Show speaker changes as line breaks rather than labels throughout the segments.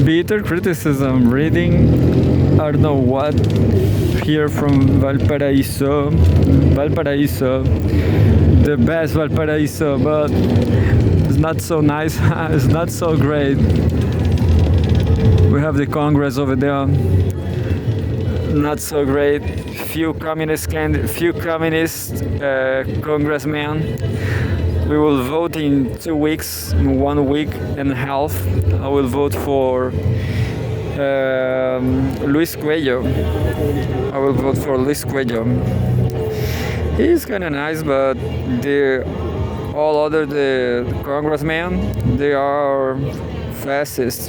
Bitter criticism. Reading, I don't know what, here from Valparaíso. Valparaíso. The best Valparaíso, but it's not so nice. It's not so great. We have the Congress over there. Not so great. Few communist congressmen. We will vote in 2 weeks, in 1 week and a half. I will vote for Luis Cuello. I will vote for Luis Cuello. He's kind of nice, but all the congressmen, they are fascists.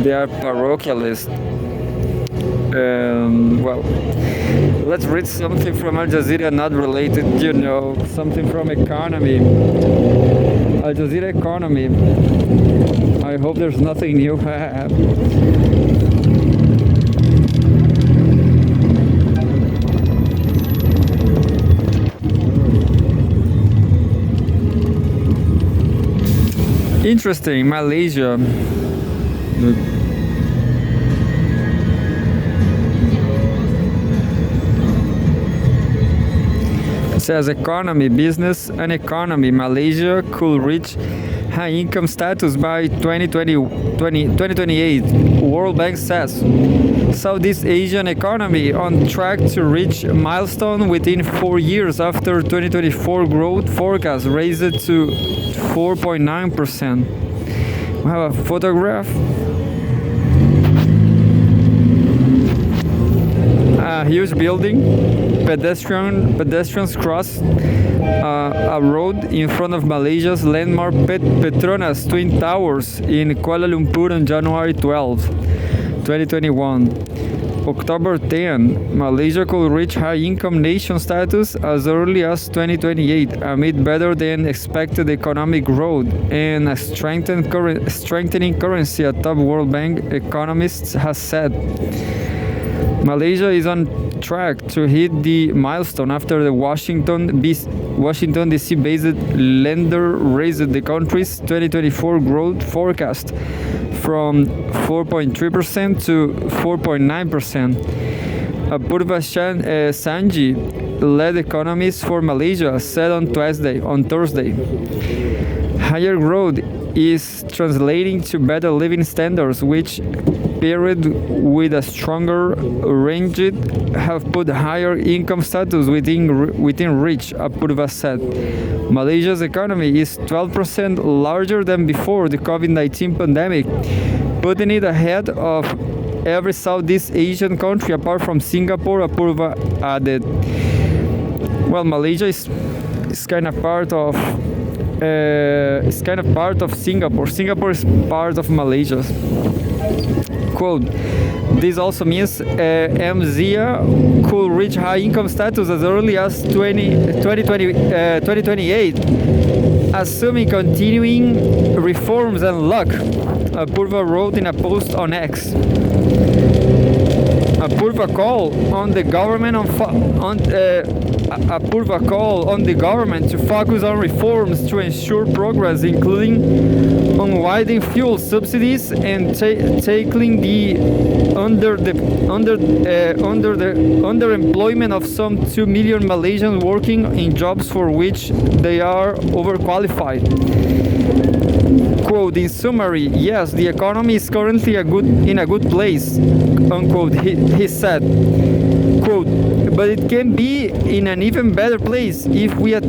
They are parochialists. Well, let's read something from Al Jazeera, not related, something from economy. Al Jazeera economy. I hope there's nothing new. Interesting, Malaysia. Says economy, business and economy. Malaysia could reach high income status by 2028, World Bank says. Southeast Asian economy on track to reach a milestone within 4 years after 2024 growth forecast raised to 4.9%. We have a photograph. A huge building. Pedestrians cross a road in front of Malaysia's landmark Petronas Twin Towers in Kuala Lumpur on January 12, 2021. October 10, Malaysia could reach high-income nation status as early as 2028 amid better than expected economic growth and a strengthening currency, a top World Bank economist has said. Malaysia is on track to hit the milestone after the Washington DC-based lender raised the country's 2024 growth forecast from 4.3% to 4.9%. Apurva Sanji, lead economist for Malaysia, said on Thursday. Higher growth is translating to better living standards, which paired with a stronger ringgit have put higher income status within reach, Apurva said. Malaysia's economy is 12% larger than before the COVID-19 pandemic, putting it ahead of every Southeast Asian country apart from Singapore, Apurva added. Well, Malaysia is kind of part of Singapore. Singapore is part of Malaysia. Quote, this also means MZIA could reach high income status as early as 2028, assuming continuing reforms and luck, Apurva wrote in a post on X. Apurva call on the government to focus on reforms to ensure progress, including unwinding fuel subsidies and tackling the underemployment of some 2 million Malaysians working in jobs for which they are overqualified. Quote, in summary, yes, the economy is currently in a good place, unquote, he said. Quote, but it can be in an even better place if we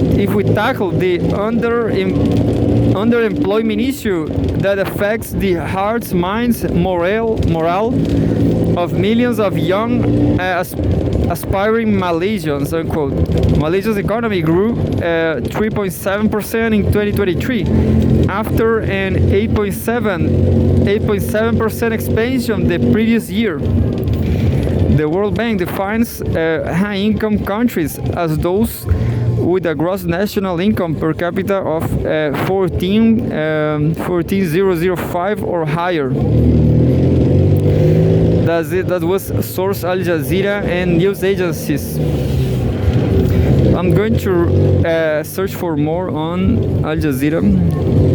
tackle the underemployment issue that affects the hearts, minds, morale of millions of young aspiring Malaysians, unquote. Malaysia's economy grew 3.7% in 2023 after an 8.7% expansion the previous year. The World Bank defines high-income countries as those with a gross national income per capita of 14,005 or higher. That was source Al Jazeera and news agencies. I'm going to search for more on Al Jazeera.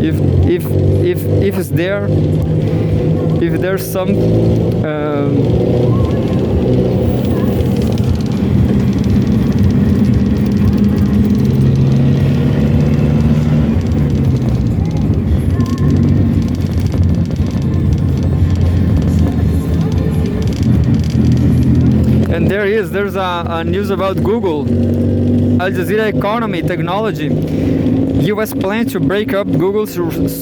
If it's there, if there's some. And there's a news about Google. Al Jazeera economy technology. US plan to break up Google's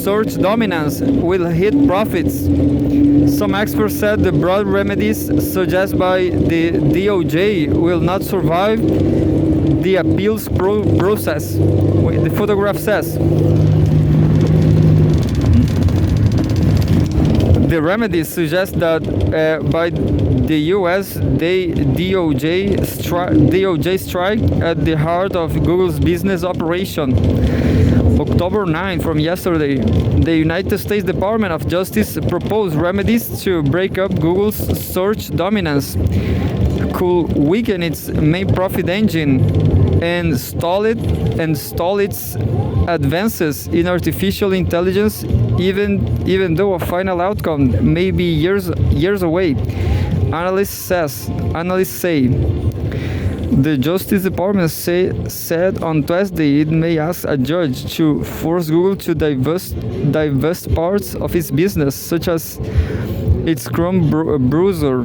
search dominance will hit profits. Some experts said the broad remedies suggested by the DOJ will not survive the appeals process, the photograph says. The remedies suggest that by the U.S. DOJ strike at the heart of Google's business operation. October 9, from yesterday, the United States Department of Justice proposed remedies to break up Google's search dominance, could weaken its main profit engine, and stall its advances in artificial intelligence, even though a final outcome may be years away. Analysts say the Justice Department said on Tuesday it may ask a judge to force Google to divest parts of its business, such as its Chrome browser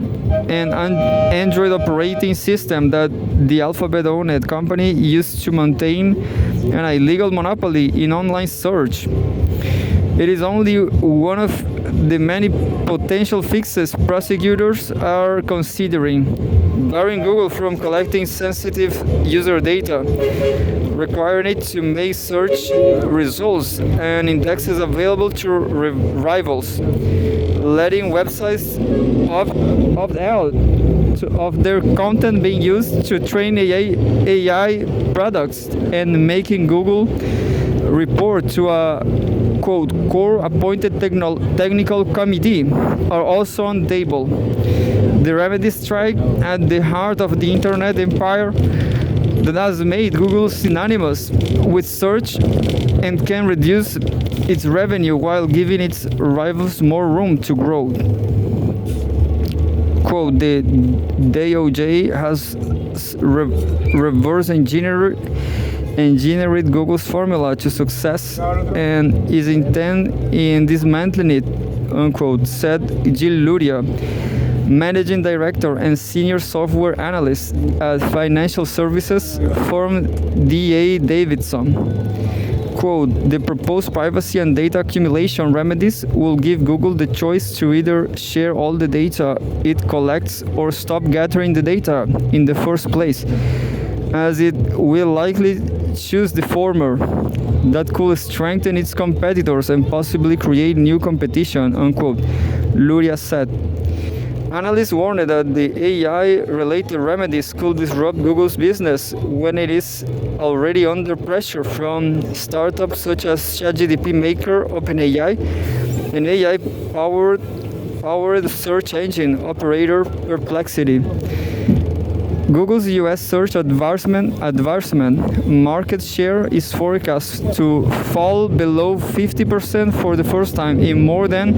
and Android operating system that the Alphabet-owned company used to maintain an illegal monopoly in online search. It is only one of the many potential fixes prosecutors are considering, barring Google from collecting sensitive user data, requiring it to make search results and indexes available to rivals, letting websites opt out of their content being used to train AI products, and making Google report to a quote core appointed technical committee are also on the table. The remedy strike at the heart of the internet empire that has made Google synonymous with search and can reduce its revenue while giving its rivals more room to grow. Quote, the DOJ has reverse engineered Google's formula to success and is intent in dismantling it, unquote, said Jill Luria, managing director and senior software analyst at financial services firm D.A. Davidson. Quote, the proposed privacy and data accumulation remedies will give Google the choice to either share all the data it collects or stop gathering the data in the first place, as it will likely choose the former. That could strengthen its competitors and possibly create new competition, unquote, Luria said. Analysts warned that the AI-related remedies could disrupt Google's business when it is already under pressure from startups such as ChatGPT maker OpenAI and AI-powered search engine operator Perplexity. Google's US search advancement market share is forecast to fall below 50% for the first time in more than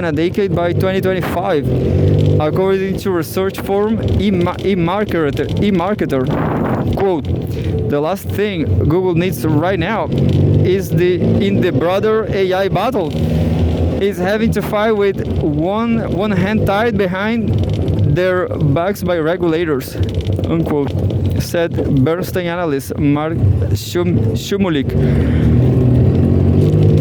a decade by 2025, according to research firm eMarketer. Quote, the last thing Google needs right now is in the broader AI battle is having to fight with one hand tied behind their backs by regulators, unquote, said Bernstein analyst Mark Shumulik.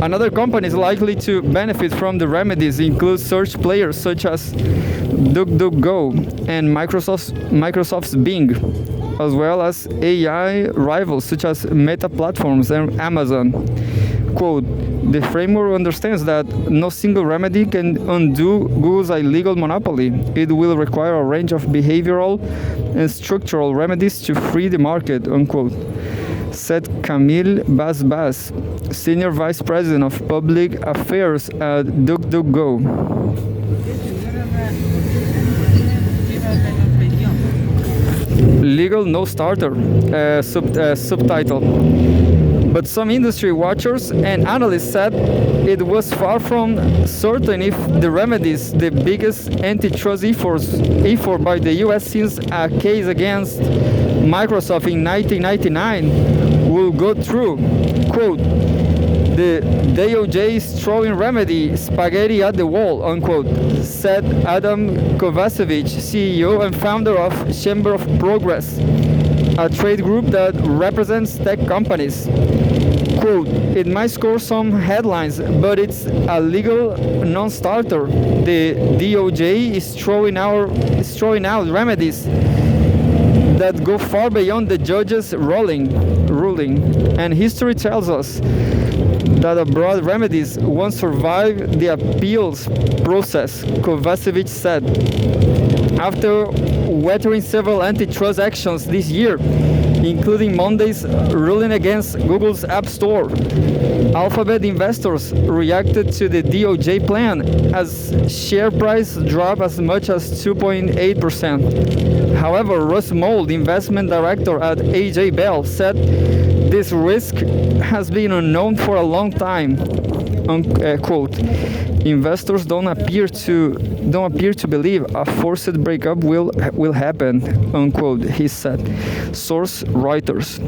Another companies likely to benefit from the remedies include search players such as DuckDuckGo and Microsoft's Bing, as well as AI rivals such as Meta Platforms and Amazon. Quote, the framework understands that no single remedy can undo Google's illegal monopoly. It will require a range of behavioral and structural remedies to free the market, unquote, said Camille Basbas, Senior Vice President of Public Affairs at DuckDuckGo. legal no starter subtitle. But some industry watchers and analysts said it was far from certain if the remedies, the biggest antitrust effort by the US since a case against Microsoft in 1999, will go through. Quote, the DOJ is throwing remedy spaghetti at the wall, unquote, said Adam Kovacevic, CEO and founder of Chamber of Progress, a trade group that represents tech companies. Quote, it might score some headlines, but it's a legal non-starter. The DOJ is throwing out remedies that go far beyond the judge's ruling. And history tells us that a broad remedies won't survive the appeals process, Kovacevic said. After weathering several antitrust actions this year, including Monday's ruling against Google's App Store, Alphabet investors reacted to the DOJ plan as share price dropped as much as 2.8%. However, Russ Mould, investment director at AJ Bell, said this risk has been unknown for a long time. Quote, investors don't appear to believe a forced breakup will happen, unquote, he said. Source Reuters.